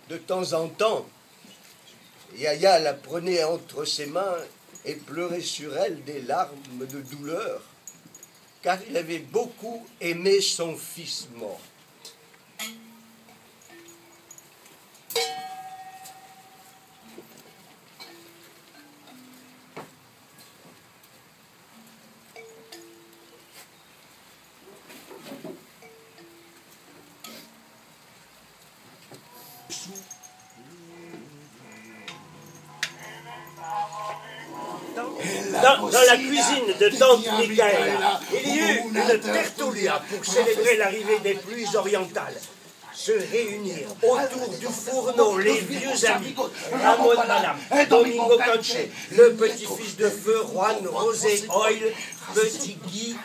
De temps en temps, Yaya la prenait entre ses mains et pleurait sur elle des larmes de douleur, car il avait beaucoup aimé son fils mort. Dans la cuisine de tante Michaela, il y eut une tertulia pour célébrer l'arrivée des pluies orientales. Se réunirent autour du fourneau les vieux amis, Ramon Malam, Domingo Conche, le petit-fils de feu Juan José Oil, Petit Guy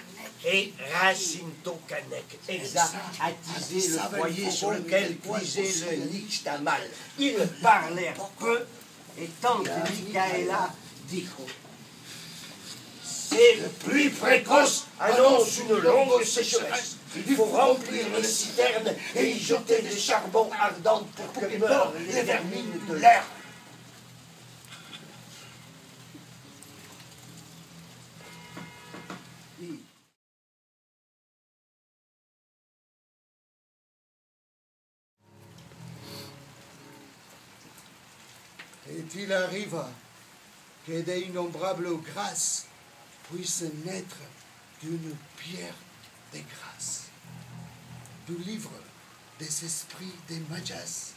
et Jacinto Canek, exact, attiser le foyer sur lequel cuisait le nixtamal. Ils parlèrent peu et tante Michaela dit: ces pluies précoces annoncent une longue sécheresse. Il faut remplir les citernes et y jeter des charbons ardents pour que meurent les vermines de l'air. Et il arriva que d'innombrables grâces puissent naître d'une pierre de grâce, du livre des esprits des Mayas.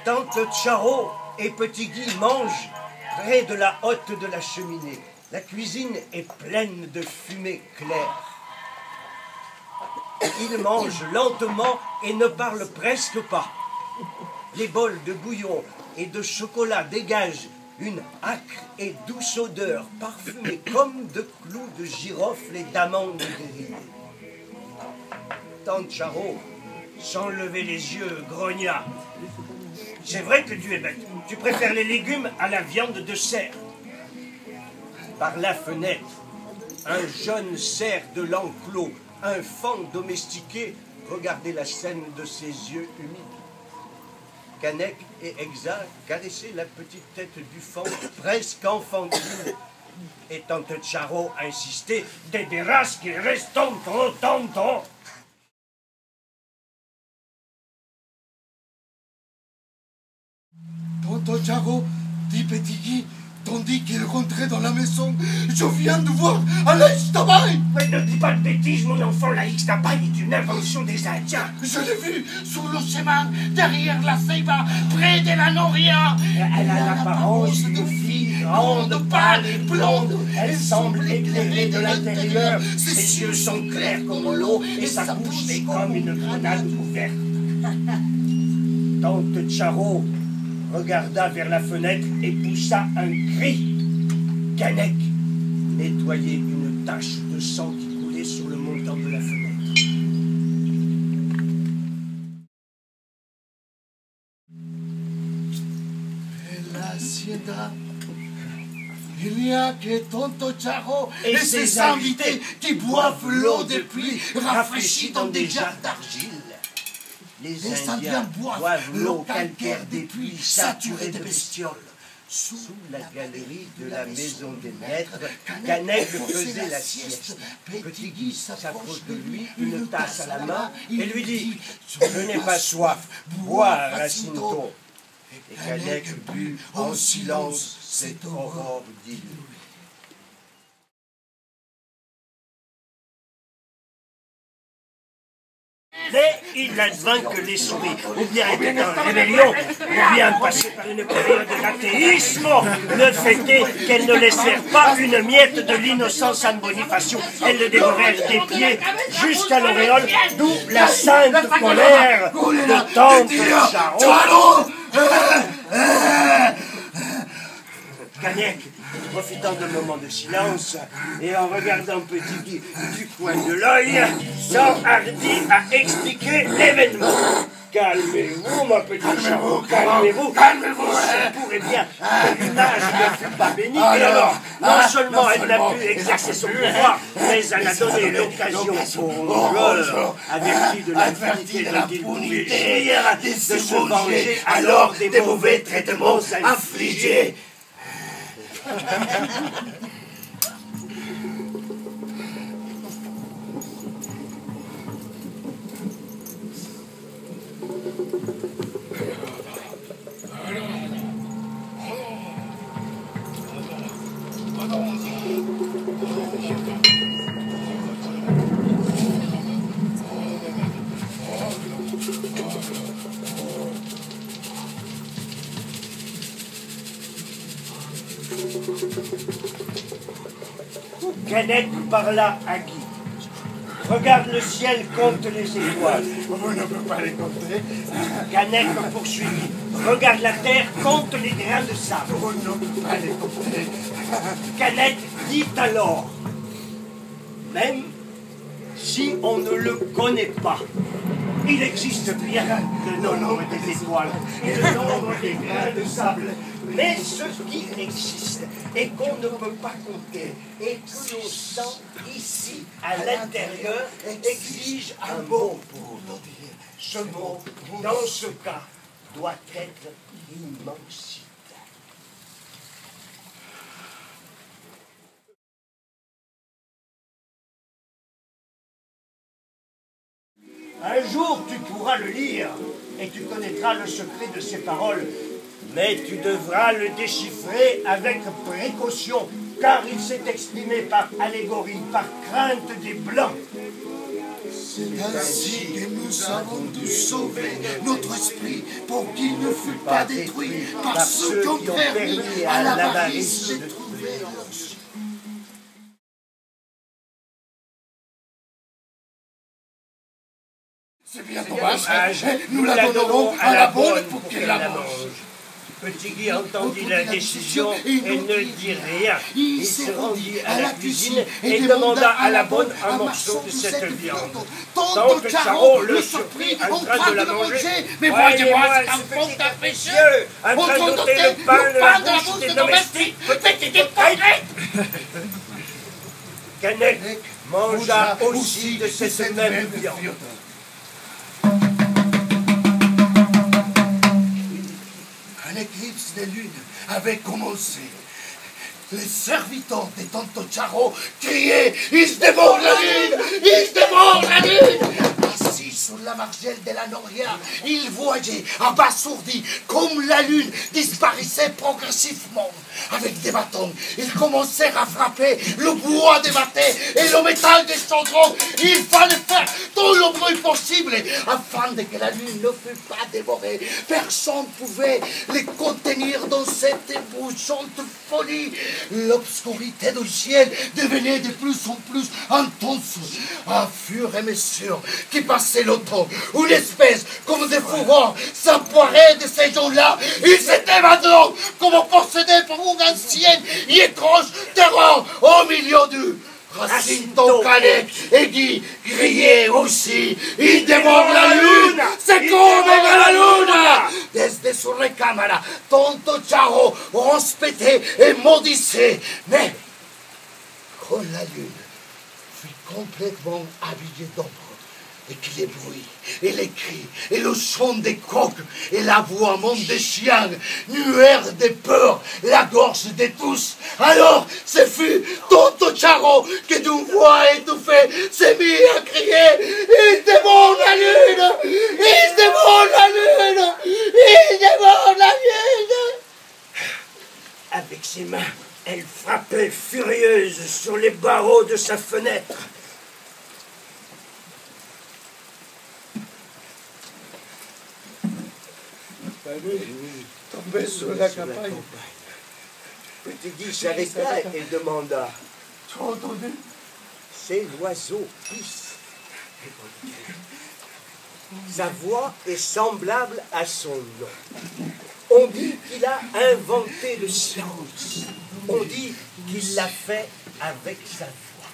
Tante Charo et Petit Guy mangent près de la hotte de la cheminée. La cuisine est pleine de fumée claire. Ils mangent lentement et ne parlent presque pas. Les bols de bouillon et de chocolat dégagent une âcre et douce odeur parfumée comme de clous de girofle et d'amandes déridées. Tante Charo, sans lever les yeux, grogna: c'est vrai que tu es bête. Tu préfères les légumes à la viande de cerf. Par la fenêtre, un jeune cerf de l'enclos, un faon domestiqué, regardait la scène de ses yeux humides. Canek et Exa caressaient la petite tête du faon, presque enfantine. Et tante Charo insistait: de veras que eres tonto, tonto. Tonton Charo, dit Petit Guy, tandis qu'il rentrait dans la maison. Je viens de voir un Ixtabay. Mais ne dis pas de bêtises, mon enfant, la Ixtabay est une invention des Indiens. Je l'ai vue sur le chemin, derrière la ceiba, près de la noria. Elle a l'apparence d'une fille grande, pâle et blonde. Elle semble éclairée de l'intérieur. Ses yeux sont clairs comme l'eau et sa bouche est comme une grenade ouverte. Tante Charo regarda vers la fenêtre et poussa un cri. Canek nettoyait une tache de sang qui coulait sur le montant de la fenêtre. En la hacienda, il n'y a que Tonton Charo et ses invités qui boivent l'eau de pluie rafraîchie dans des jarres d'argile. Les Indiens boivent l'eau calcaire des puits saturés de bestioles. Sous la galerie de la maison des maîtres, Canek faisait la sieste. Petit Guy s'approche de lui, une tasse à la main, et lui dit: je n'ai pas soif, bois, Jacinto. Et Canek but en silence cette aurore d'île. Mais il advint que les souris, ou bien étaient en rébellion, ou bien passaient par une période d'athéisme. Le fait est qu'elles ne laissèrent pas une miette de l'innocent San Bonifacio. Elles le dévorèrent des pieds jusqu'à l'auréole, d'où la sainte colère de tante Charo. Canek, profitant d'un moment de silence et en regardant Petit Guy du coin de l'œil, s'enhardit à expliquer l'événement. Calmez-vous, mon petit Charot, calmez-vous. Ça pourrait bien que l'image ne fut pas bénie. Et alors, non seulement elle n'a pu exercer son pouvoir, mais elle a donné l'occasion aux rongeurs, avertis de l'infinité dont ils pouvaient jouir, de se venger alors des mauvais traitements infligés. Canek parla à Guy. Regarde le ciel, compte les étoiles. Vous ne pouvez pas les compter. Canek poursuivit. Regarde la terre, compte les grains de sable. Vous ne pouvez pas les compter. Canek dit alors, même si on ne le connaît pas, il existe bien le nombre des étoiles et le nombre des grains de sable. Mais ce qui existe et qu'on ne peut pas compter et que l'on sent ici à l'intérieur exige un mot pour le dire. Ce mot, dans ce cas, doit être immensité. Un jour, tu pourras le lire et tu connaîtras le secret de ces paroles. Mais tu devras le déchiffrer avec précaution, car il s'est exprimé par allégorie, par crainte des Blancs. C'est ainsi que nous avons dû sauver notre esprit pour qu'il ne fût pas détruit par ceux qui ont permis à l'avarice de trouver leur suite. C'est bien dommage, nous la donnerons à la bonne pour qu'elle la mange. Petit Guy entendit la décision et ne dit rien. Il se rendit à la cuisine et demanda à la bonne un morceau de cette viande. Tonton Charot le surprit en train de la manger. Mais voyez-moi, c'est un fond capricieux. En train d'ôter le pain de la bouche des domestiques. Peut-être hypocrite. Canek mangea aussi de cette même viande. L'éclipse des lunes avait commencé. Les serviteurs de Tonton Charot criaient « Il se dévore la lune! Il se dévore la lune !» Assis sur la margelle de la Noria, ils voyaient abasourdis comme la lune disparaissait progressivement. Avec des bâtons, ils commencèrent à frapper le bois des battets et le métal des chaudrons. Il fallait faire tout le bruit possible afin que la lune ne fût pas dévorée. Personne ne pouvait les contenir dans cette éblouissante folie. L'obscurité du ciel devenait de plus en plus intense. À fur et à mesure qui passait le temps, une espèce comme de fureur s'emparait de ces gens-là. Ils s'étaient maintenant comme possédés par une ancienne et étrange terreur au milieu du Jacinto, Canek et Guy criaient aussi « Il dévore la lune! C'est comme la lune !» Desde su recámara, Tonton Charot ronspétait et maudissait. Mais quand la lune fut complètement habillée d'ombre, et que les bruits, et les cris, et le son des coqs, et l'aboiement des chiens nuèrent de peur la gorge de tous. Alors, ce fut Tonton Charot qui, d'une voix étouffée, s'est mis à crier « Il dévore la lune! Il dévore la lune! Il dévore la lune !» Avec ses mains, elle frappait furieuse sur les barreaux de sa fenêtre. La nuit tombait sur la campagne. Petit Guy s'arrêta et demanda « Tu as entendu ?» C'est l'oiseau Pisse. Sa voix est semblable à son nom. On dit qu'il a inventé le silence. On dit qu'il l'a fait avec sa voix.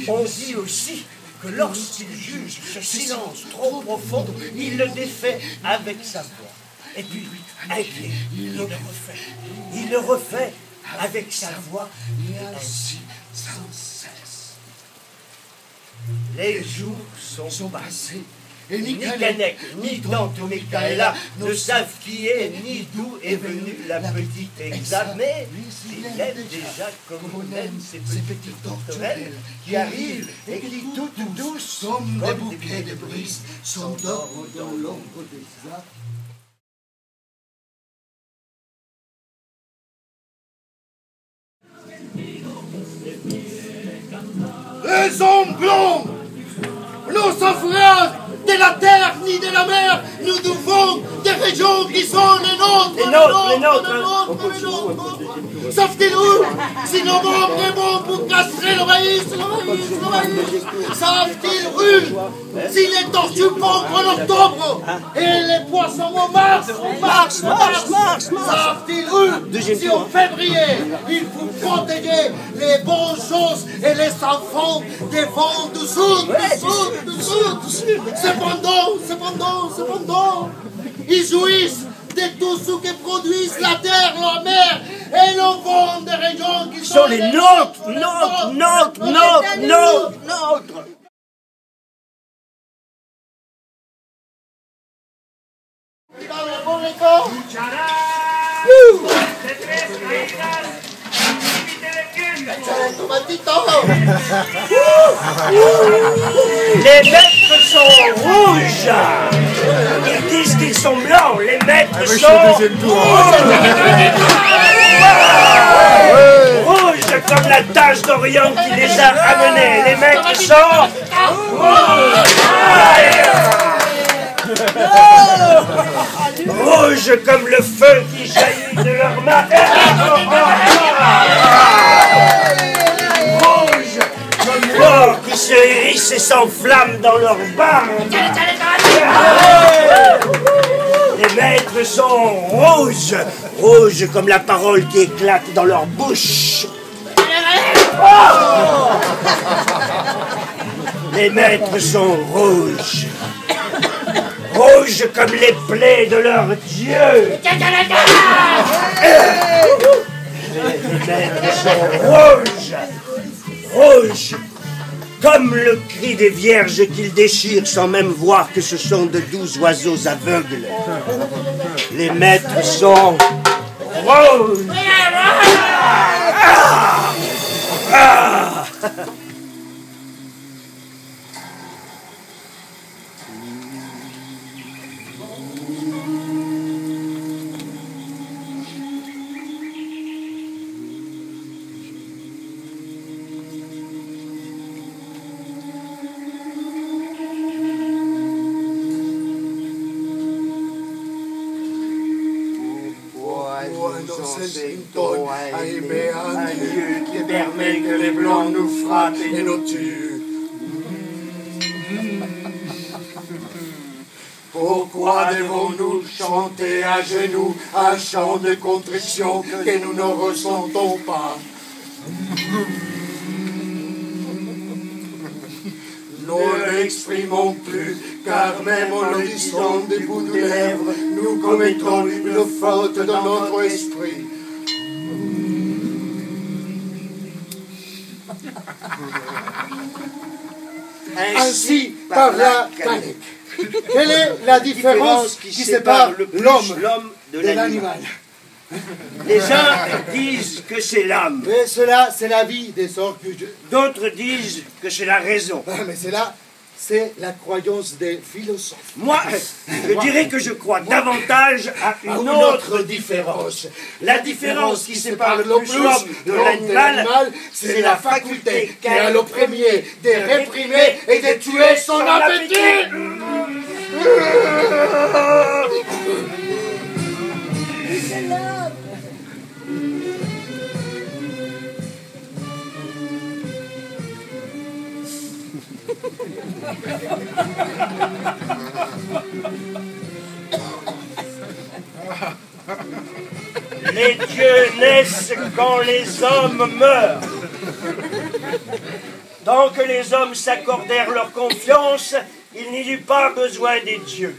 On dit aussi que lorsqu'il juge ce silence trop profond, il le défait avec sa voix. Et puis, inquiet, il le refait. Il le refait avec sa voix, et ainsi sans cesse. Les jours sont passés. Et ni Canek, ni tante Michaela ne savent qui est, ni d'où est venue la petite Exa, mais ils aiment déjà comme on aime ces petites tourterelles qui arrivent et qui toutes douces Comme des bouquets de brises s'endorment dans l'ombre des arbres. Les hommes blancs, nos frères de la terre ni de la mer, nous devons des régions qui sont les nôtres. Les nôtres. Savent-ils où si nos membres est bon pour castrer le maïs? Savent-ils où si les tortues pondent en octobre et les poissons en mars? Savent-ils où si en février il faut protéger les bonnes choses et les enfants des vents du sud? Cependant, ils jouissent de tout ce que produisent la terre, la mer et le vent des régions qui sont les nôtres. Les maîtres sont rouges. Ils disent qu'ils sont blancs. Les maîtres sont rouges comme la tache d'Orient qui les a amenés. Les maîtres sont rouges comme le feu qui jaillit de leurs mains. Rouges comme l'or qui se hérisse et s'enflamme dans leurs barres. Les maîtres sont rouges comme la parole qui éclate dans leur bouche. Les maîtres sont rouges comme les plaies de leur Dieu. Les maîtres sont rouges comme le cri des vierges qu'ils déchirent sans même voir que ce sont de doux oiseaux aveugles. Les maîtres sont rouges. À aimer un Dieu qui permet que les blancs nous frappent et nous tuent. Pourquoi devons-nous chanter à genoux un chant de contrition que nous ne ressentons pas? Nous ne l'exprimons plus, car même en le disant du bout des lèvres, nous commettons une faute dans notre esprit. Ainsi parla Canek. Quelle est la différence qui sépare l'homme de l'animal? Les uns disent que c'est l'âme. Mais cela, c'est la vie des orgueilleux. D'autres disent que c'est la raison. Mais cela, c'est la croyance des philosophes. Moi, je dirais que je crois davantage à une autre différence. La différence qui sépare le plus l'homme de l'animal, c'est la faculté qu'a le premier de réprimer et de tuer son appétit. Les dieux naissent quand les hommes meurent. Tant que les hommes s'accordèrent leur confiance, il n'y eut pas besoin des dieux.